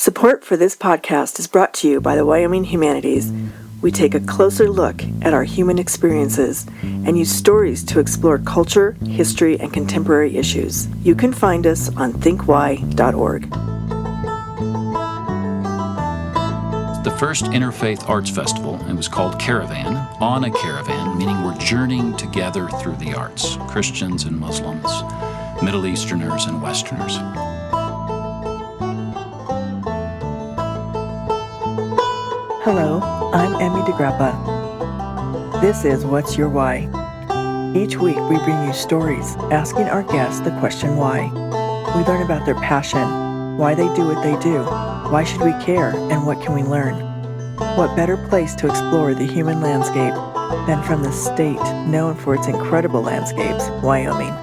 Support for this podcast is brought to you by the Wyoming Humanities. We take a closer look at our human experiences and use stories to explore culture, history, and contemporary issues. You can find us on thinkwhy.org. The first interfaith arts festival, it was called Caravan, on a caravan, meaning we're journeying together through the arts, Christians and Muslims, Middle Easterners and Westerners. Hello, I'm Emmy DeGrappa. This is What's Your Why? Each week we bring you stories asking our guests the question why. We learn about their passion, why they do what they do, why should we care, and what can we learn? What better place to explore the human landscape than from the state known for its incredible landscapes, Wyoming?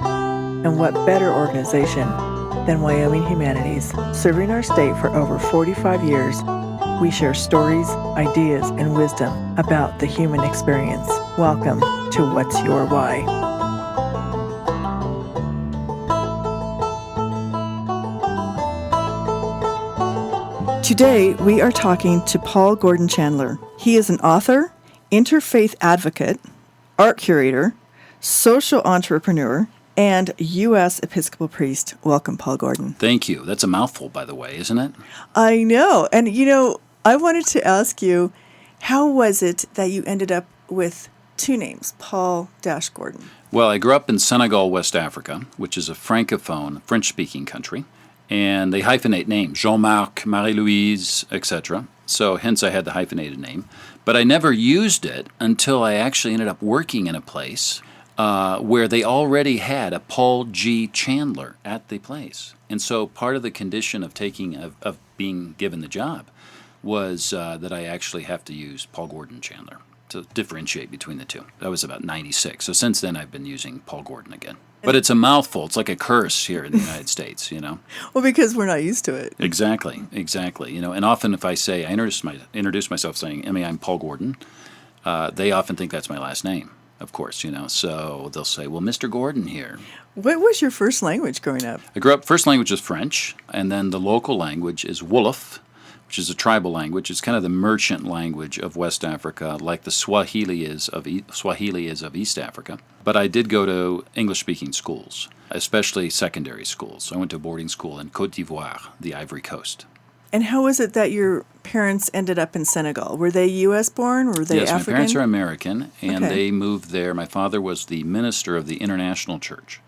And what better organization than Wyoming Humanities? Serving our state for over 45 years, we share stories, ideas, and wisdom about the human experience. Welcome to What's Your Why? Today, we are talking to PaulGordon Chandler. He is an author, interfaith advocate, art curator, social entrepreneur, and US Episcopal priest. Welcome, PaulGordon. Thank you. That's a mouthful, by the way, isn't it? I know. And, I wanted to ask you, how was it that you ended up with two names, Paul-Gordon? Well, I grew up in Senegal, West Africa, which is a francophone, French-speaking country, and they hyphenate names, Jean-Marc, Marie-Louise, etc. So hence I had the hyphenated name. But I never used it until I actually ended up working in a place where they already had a Paul G. Chandler at the place. And so part of the condition of being given the job was that I actually have to use PaulGordon Chandler to differentiate between the two. That was about 96. So since then I've been using PaulGordon again. But it's a mouthful. It's like a curse here in the United States, Well, because we're not used to it. Exactly. And often if I say, I introduce myself saying, Emmy, I'm PaulGordon, they often think that's my last name, of course, So they'll say, well, Mr. Gordon here. What was your first language growing up? First language is French, and then the local language is Wolof, which is a tribal language. It's kind of the merchant language of West Africa, like the Swahili is of East Africa. But I did go to English-speaking schools, especially secondary schools. I went to a boarding school in Côte d'Ivoire, the Ivory Coast. And how was it that your parents ended up in Senegal? Were they U.S. born? Were they African? Yes, my parents are American, and They moved there. My father was the minister of the International Church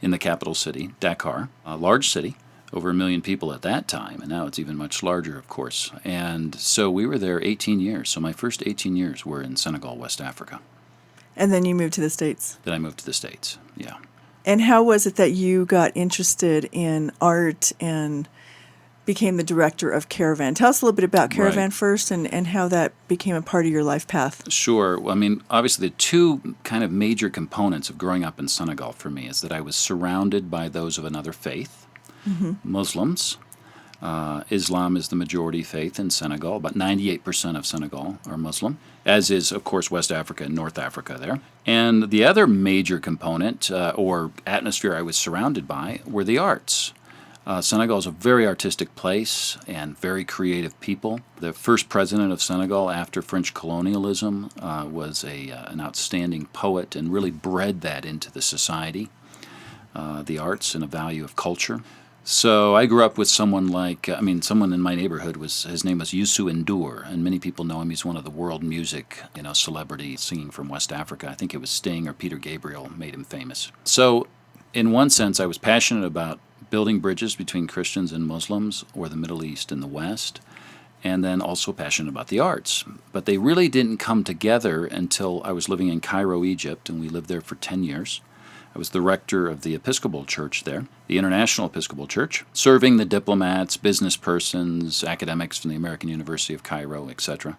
in the capital city, Dakar, a large city. Over 1 million people at that time, and now it's even much larger, of course. And so we were there 18 years. So my first 18 years were in Senegal, West Africa. And then you moved to the States? Then I moved to the States, yeah. And how was it that you got interested in art and became the director of Caravan? Tell us a little bit about Caravan first and how that became a part of your life path. Sure. Well, obviously the two kind of major components of growing up in Senegal for me is that I was surrounded by those of another faith. Mm-hmm. Muslims. Islam is the majority faith in Senegal. About 98% of Senegal are Muslim, as is, of course, West Africa and North Africa there. And the other major component or atmosphere I was surrounded by were the arts. Senegal is a very artistic place and very creative people. The first president of Senegal after French colonialism was an outstanding poet and really bred that into the society, the arts and a value of culture. So I grew up with someone someone in my neighborhood his name was Youssou N'Dour, and many people know him. He's one of the world music, celebrities singing from West Africa. I think it was Sting or Peter Gabriel made him famous. So in one sense, I was passionate about building bridges between Christians and Muslims, or the Middle East and the West, and then also passionate about the arts. But they really didn't come together until I was living in Cairo, Egypt, and we lived there for 10 years. I was the rector of the Episcopal Church there, the International Episcopal Church, serving the diplomats, business persons, academics from the American University of Cairo, etc.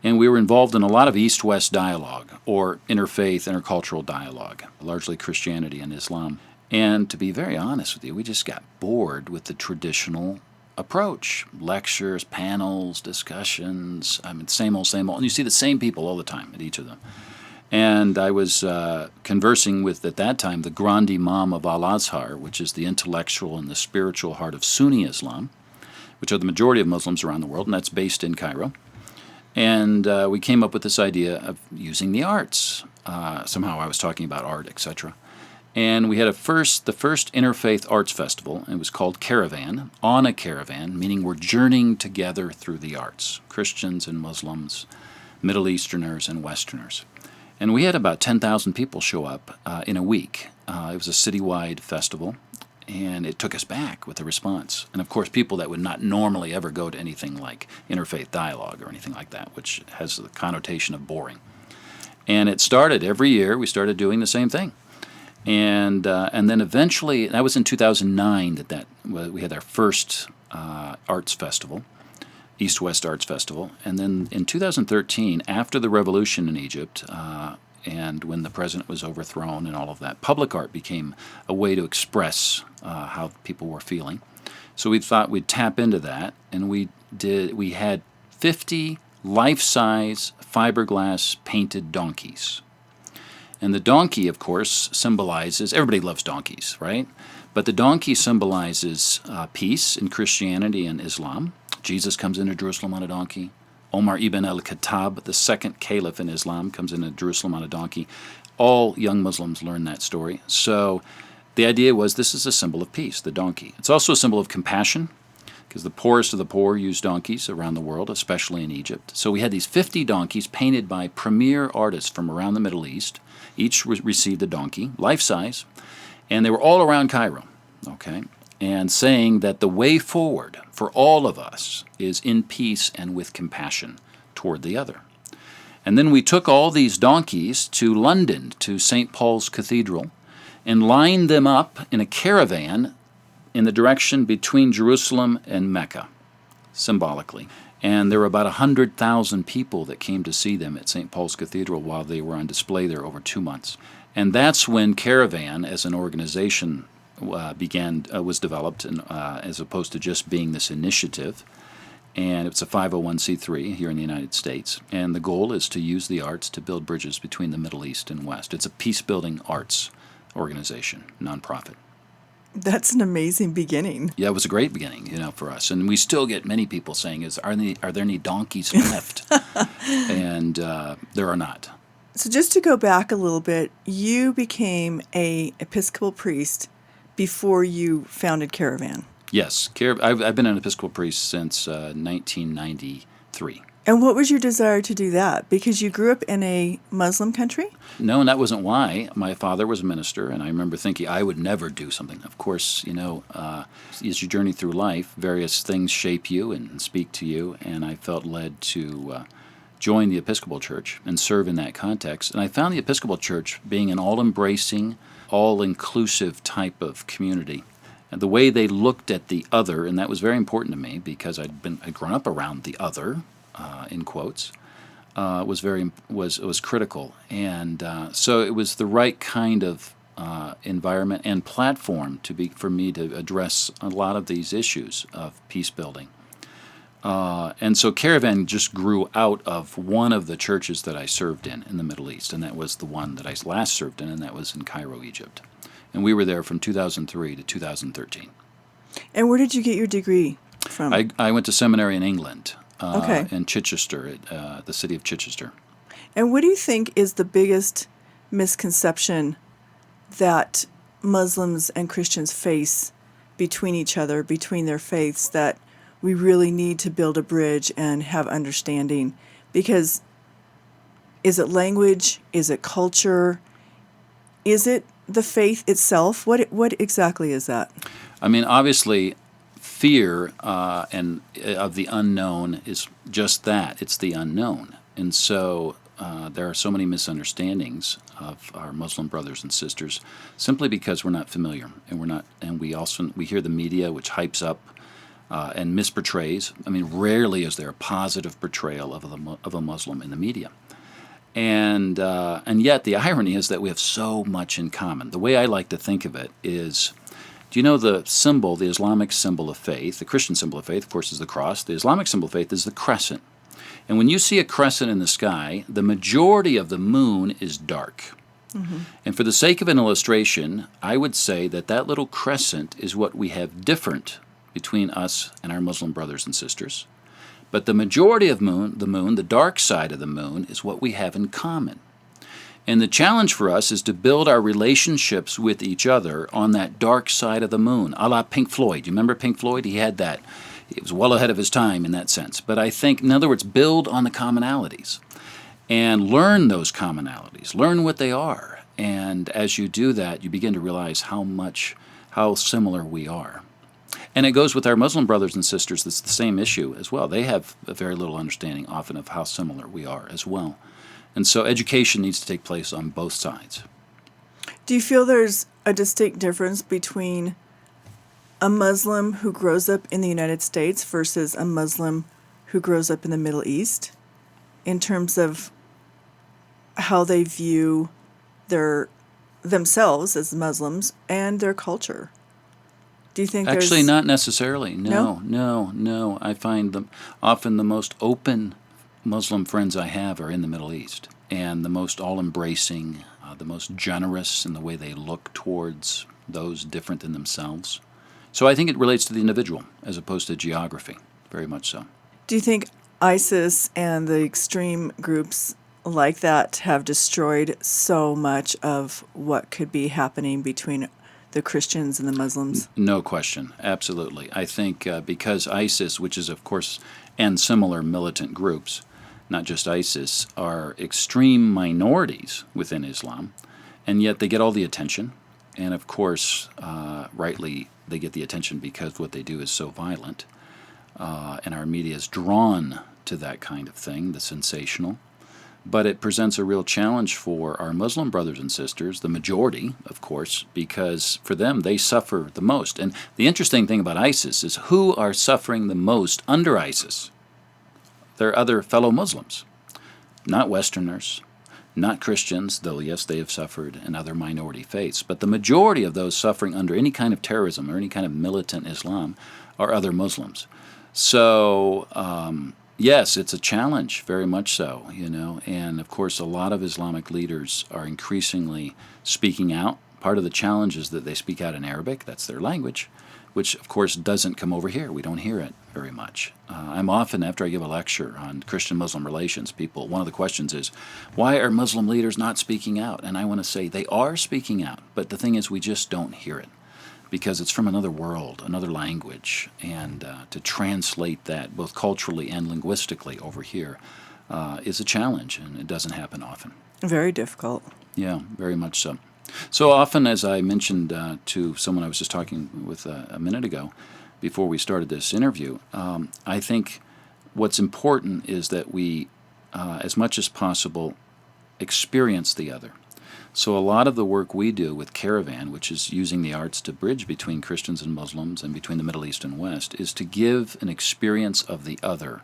And we were involved in a lot of East-West dialogue, or interfaith, intercultural dialogue, largely Christianity and Islam. And to be very honest with you, we just got bored with the traditional approach. Lectures, panels, discussions, same old. And you see the same people all the time at each of them. And I was conversing with, at that time, the Grand Imam of Al-Azhar, which is the intellectual and the spiritual heart of Sunni Islam, which are the majority of Muslims around the world, and that's based in Cairo. And we came up with this idea of using the arts. Somehow I was talking about art, etc. And we had the first interfaith arts festival. It was called Caravan, on a caravan, meaning we're journeying together through the arts, Christians and Muslims, Middle Easterners and Westerners. And we had about 10,000 people show up in a week. It was a citywide festival, and it took us back with the response. And of course, people that would not normally ever go to anything like interfaith dialogue or anything like that, which has the connotation of boring. And it started every year. We started doing the same thing. And then eventually, that was in 2009 that we had our first arts festival, East-West Arts Festival. And then in 2013, after the revolution in Egypt, and when the president was overthrown and all of that, public art became a way to express how people were feeling. So we thought we'd tap into that, and we had 50 life-size fiberglass painted donkeys. And the donkey, of course, symbolizes, everybody loves donkeys, right? But the donkey symbolizes peace in Christianity and Islam. Jesus comes into Jerusalem on a donkey. Omar ibn al-Khattab, the second caliph in Islam, comes into Jerusalem on a donkey. All young Muslims learn that story. So the idea was this is a symbol of peace, the donkey. It's also a symbol of compassion, because the poorest of the poor use donkeys around the world, especially in Egypt. So we had these 50 donkeys painted by premier artists from around the Middle East. Each received a donkey, life-size, and they were all around Cairo, okay? And saying that the way forward for all of us is in peace and with compassion toward the other. And then we took all these donkeys to London, to St. Paul's Cathedral, and lined them up in a caravan in the direction between Jerusalem and Mecca, symbolically. And there were about 100,000 people that came to see them at St. Paul's Cathedral while they were on display there over 2 months. And that's when Caravan, as an organization, was developed, and as opposed to just being this initiative. And it's a 501c3 here in the United States. And the goal is to use the arts to build bridges between the Middle East and West. It's a peacebuilding arts organization, nonprofit. That's an amazing beginning. Yeah, it was a great beginning, for us. And we still get many people saying, are there any donkeys left? And there are not. So just to go back a little bit, you became an Episcopal priest before you founded Caravan. Yes. I've been an Episcopal priest since 1993. And what was your desire to do that? Because you grew up in a Muslim country? No, and that wasn't why. My father was a minister, and I remember thinking I would never do something. Of course, as you journey through life, various things shape you and speak to you, and I felt led to join the Episcopal Church and serve in that context. And I found the Episcopal Church being an all-embracing, all-inclusive type of community. And the way they looked at the other, and that was very important to me because I'd grown up around the other, in quotes, was critical. And so it was the right kind of environment and platform for me to address a lot of these issues of peace building. And so Caravan just grew out of one of the churches that I served in the Middle East, and that was the one that I last served in, and that was in Cairo, Egypt. And we were there from 2003 to 2013. And where did you get your degree from? I went to seminary in England, okay. in Chichester, the city of Chichester. And what do you think is the biggest misconception that Muslims and Christians face between each other, between their faiths, that we really need to build a bridge and have understanding? Because is it language? Is it culture? Is it the faith itself? What exactly is that? I mean, obviously, fear and of the unknown is just that. It's the unknown. And so there are so many misunderstandings of our Muslim brothers and sisters simply because we're not familiar, and we hear the media which hypes up and misportrays. I mean, rarely is there a positive portrayal of a Muslim in the media. And yet the irony is that we have so much in common. The way I like to think of it is, do you know the symbol, the Islamic symbol of faith? The Christian symbol of faith, of course, is the cross. The Islamic symbol of faith is the crescent. And when you see a crescent in the sky, the majority of the moon is dark. Mm-hmm. And for the sake of an illustration, I would say that little crescent is what we have different between us and our Muslim brothers and sisters. But the majority of the moon, the dark side of the moon, is what we have in common. And the challenge for us is to build our relationships with each other on that dark side of the moon, a la Pink Floyd. You remember Pink Floyd? He had that. He was well ahead of his time in that sense. But I think, in other words, build on the commonalities and learn those commonalities. Learn what they are. And as you do that, you begin to realize how similar we are. And it goes with our Muslim brothers and sisters. It's the same issue as well. They have a very little understanding often of how similar we are as well. And so education needs to take place on both sides. Do you feel there's a distinct difference between a Muslim who grows up in the United States versus a Muslim who grows up in the Middle East in terms of how they view themselves as Muslims and their culture? Do you think Actually, not necessarily. No. I find often the most open Muslim friends I have are in the Middle East, and the most all-embracing, the most generous in the way they look towards those different than themselves. So I think it relates to the individual as opposed to geography, very much so. Do you think ISIS and the extreme groups like that have destroyed so much of what could be happening between the Christians and the Muslims? No question, absolutely. I think because ISIS, which is of course, and similar militant groups, not just ISIS, are extreme minorities within Islam, and yet they get all the attention. And of course, rightly, they get the attention because what they do is so violent. And our media is drawn to that kind of thing, the sensational. But it presents a real challenge for our Muslim brothers and sisters, the majority, of course, because for them, they suffer the most. And the interesting thing about ISIS is who are suffering the most under ISIS? They're other fellow Muslims, not Westerners, not Christians, though, yes, they have suffered in other minority faiths. But the majority of those suffering under any kind of terrorism or any kind of militant Islam are other Muslims. So, yes, it's a challenge, very much so, and of course a lot of Islamic leaders are increasingly speaking out. Part of the challenge is that they speak out in Arabic, that's their language, which of course doesn't come over here. We don't hear it very much. I'm often, after I give a lecture on Christian-Muslim relations, one of the questions is, why are Muslim leaders not speaking out? And I want to say they are speaking out, but the thing is we just don't hear it, because it's from another world, another language, and to translate that both culturally and linguistically over here is a challenge, and it doesn't happen often. Very difficult. Yeah, very much so. So often, as I mentioned to someone I was just talking with a minute ago, before we started this interview, I think what's important is that we, as much as possible, experience the other. So a lot of the work we do with Caravan, which is using the arts to bridge between Christians and Muslims and between the Middle East and West, is to give an experience of the other.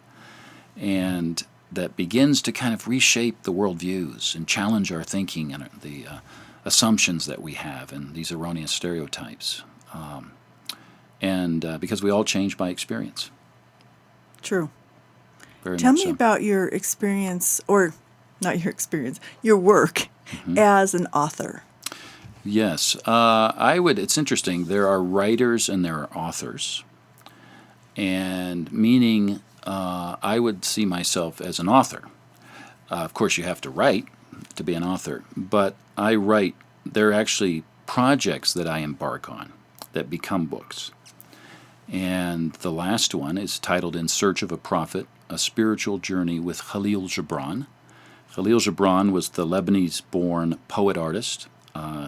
And that begins to kind of reshape the worldviews and challenge our thinking and the assumptions that we have and these erroneous stereotypes. Because we all change by experience. True. Very Tell much me so. about your experience, or not your experience, your work as an author. Yes. It's interesting. There are writers and there are authors. And meaning I would see myself as an author. Of course, you have to write to be an author. But I write, there are actually projects that I embark on that become books. And the last one is titled In Search of a Prophet, A Spiritual Journey with Khalil Gibran. Khalil Gibran was the Lebanese-born poet-artist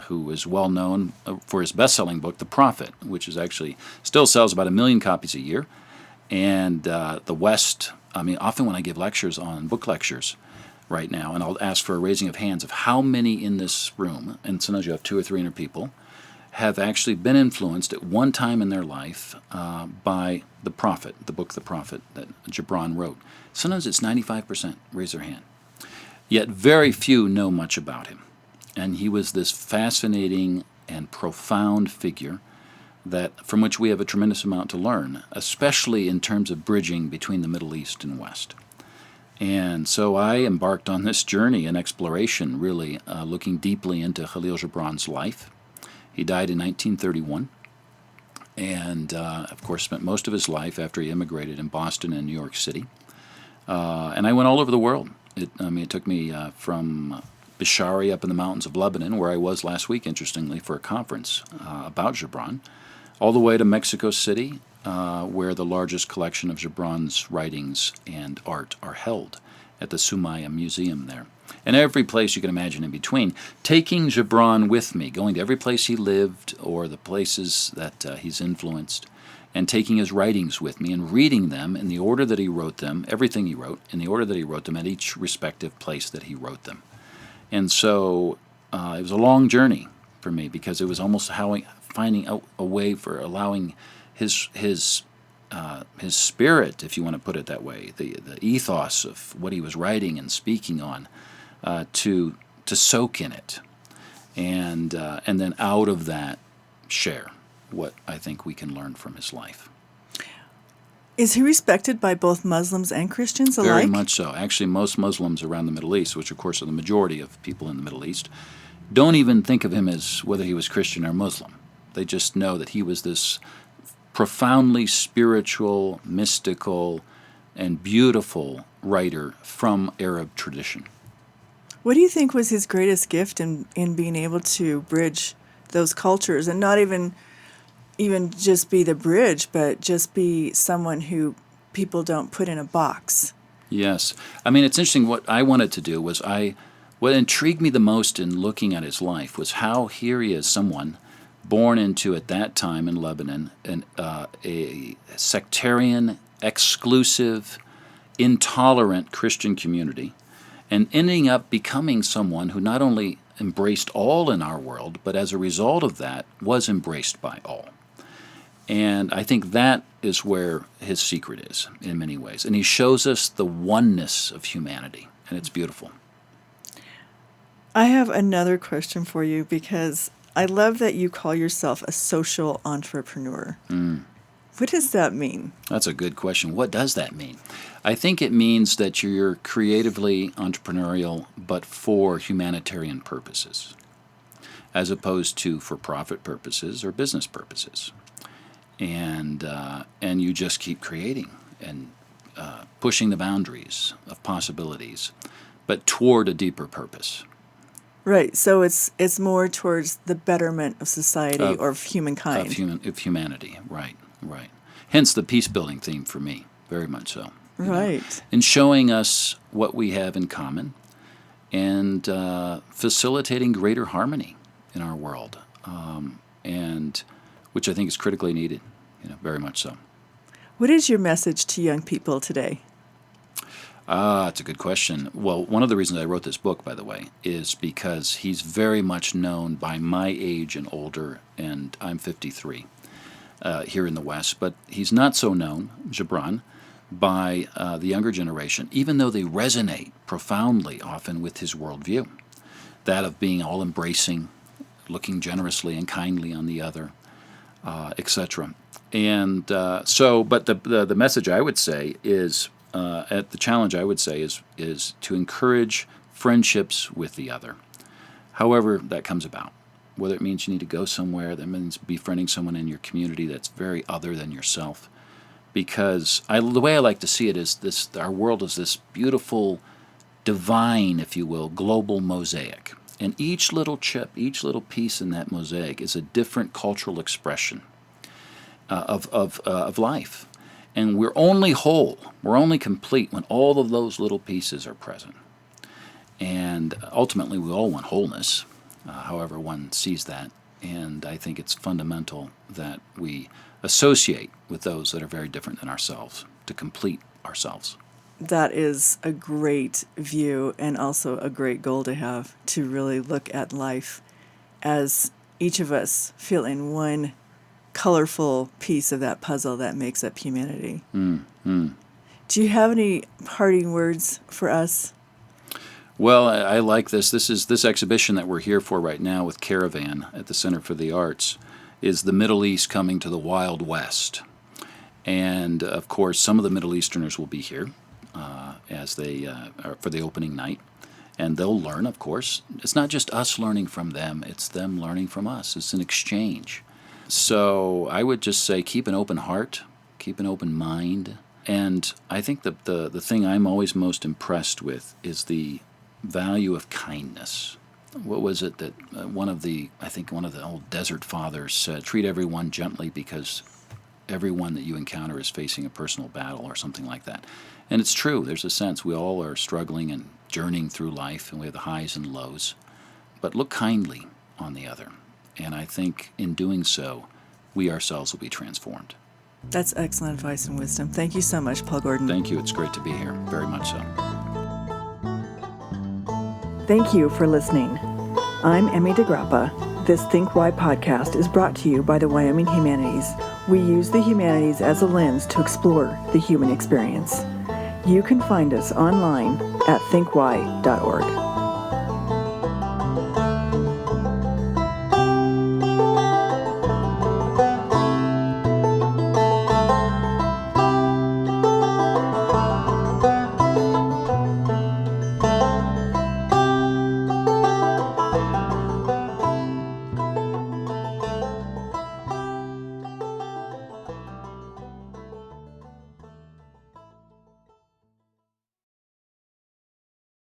who is well known for his best-selling book, The Prophet, which is actually still sells about 1 million copies a year. And the West, often when I give lectures on book lectures right now, and I'll ask for a raising of hands of how many in this room, and sometimes you have 200 or 300 people, have actually been influenced at one time in their life by The Prophet, the book The Prophet that Gibran wrote. Sometimes it's 95%, raise their hand. Yet very few know much about him. And he was this fascinating and profound figure from which we have a tremendous amount to learn, especially in terms of bridging between the Middle East and West. And so I embarked on this journey and exploration, really looking deeply into Khalil Gibran's life. He died in 1931, and of course spent most of his life after he immigrated in Boston and New York City. And I went all over the world. It took me from Bishari up in the mountains of Lebanon, where I was last week, interestingly, for a conference about Gibran, all the way to Mexico City, where the largest collection of Gibran's writings and art are held at the Sumaya Museum there. And every place you can imagine in between, taking Gibran with me, going to every place he lived or the places that he's influenced, and taking his writings with me and reading them in the order that he wrote them, everything he wrote, in the order that he wrote them at each respective place that he wrote them. And so it was a long journey for me, because it was almost finding a way for allowing his spirit, if you want to put it that way, the ethos of what he was writing and speaking on, to soak in it, and then out of that share what I think we can learn from his life. Is he respected by both Muslims and Christians alike? Very much so. Actually, most Muslims around the Middle East, which of course are the majority of people in the Middle East, don't even think of him as whether he was Christian or Muslim. They just know that he was this profoundly spiritual, mystical, and beautiful writer from Arab tradition. What do you think was his greatest gift in being able to bridge those cultures, and not even just be the bridge, but just be someone who people don't put in a box? Yes. It's interesting. What I wanted to do was what intrigued me the most in looking at his life was how here he is, someone born into, at that time in Lebanon, a sectarian, exclusive, intolerant Christian community, and ending up becoming someone who not only embraced all in our world, but as a result of that was embraced by all. And I think that is where his secret is in many ways. And he shows us the oneness of humanity, and it's beautiful. I have another question for you, because I love that you call yourself a social entrepreneur. What does that mean? That's a good question. What does that mean? I think it means that you're creatively entrepreneurial, but for humanitarian purposes, as opposed to for profit purposes or business purposes. And you just keep creating and pushing the boundaries of possibilities, but toward a deeper purpose. Right. So it's more towards the betterment of society or of humankind. Of humanity. Right. Hence the peacebuilding theme for me, very much so. Right. In showing us what we have in common and facilitating greater harmony in our world, and which I think is critically needed, very much so. What is your message to young people today? That's a good question. Well, one of the reasons I wrote this book, by the way, is because he's very much known by my age and older, and I'm 53 here in the West, but he's not so known, Gibran, by the younger generation, even though they resonate profoundly often with his worldview, that of being all-embracing, looking generously and kindly on the other, etc. And but the message I would say is, the challenge I would say is to encourage friendships with the other, however that comes about. Whether it means you need to go somewhere, that means befriending someone in your community that's very other than yourself. Because the way I like to see it is this: our world is this beautiful, divine, if you will, global mosaic. And each little chip, each little piece in that mosaic is a different cultural expression of life. And we're only whole, we're only complete when all of those little pieces are present. And ultimately, we all want wholeness, however one sees that. And I think it's fundamental that we associate with those that are very different than ourselves to complete ourselves. That is a great view, and also a great goal to have, to really look at life as each of us fill in one colorful piece of that puzzle that makes up humanity. Do you have any parting words for us? Well, I like this. This exhibition that we're here for right now with Caravan at the Center for the Arts is the Middle East coming to the Wild West. And, of course, some of the Middle Easterners will be here as they are for the opening night. And they'll learn, of course. It's not just us learning from them. It's them learning from us. It's an exchange. So I would just say keep an open heart, keep an open mind. And I think the thing I'm always most impressed with is the value of kindness. What was it that one of the old desert fathers said, treat everyone gently because everyone that you encounter is facing a personal battle or something like that. And it's true. There's a sense we all are struggling and journeying through life, and we have the highs and lows. But look kindly on the other. And I think in doing so, we ourselves will be transformed. That's excellent advice and wisdom. Thank you so much, PaulGordon. Thank you. It's great to be here. Very much so. Thank you for listening. I'm Emmy DeGrappa. This Think Why podcast is brought to you by the Wyoming Humanities. We use the humanities as a lens to explore the human experience. You can find us online at thinkwhy.org.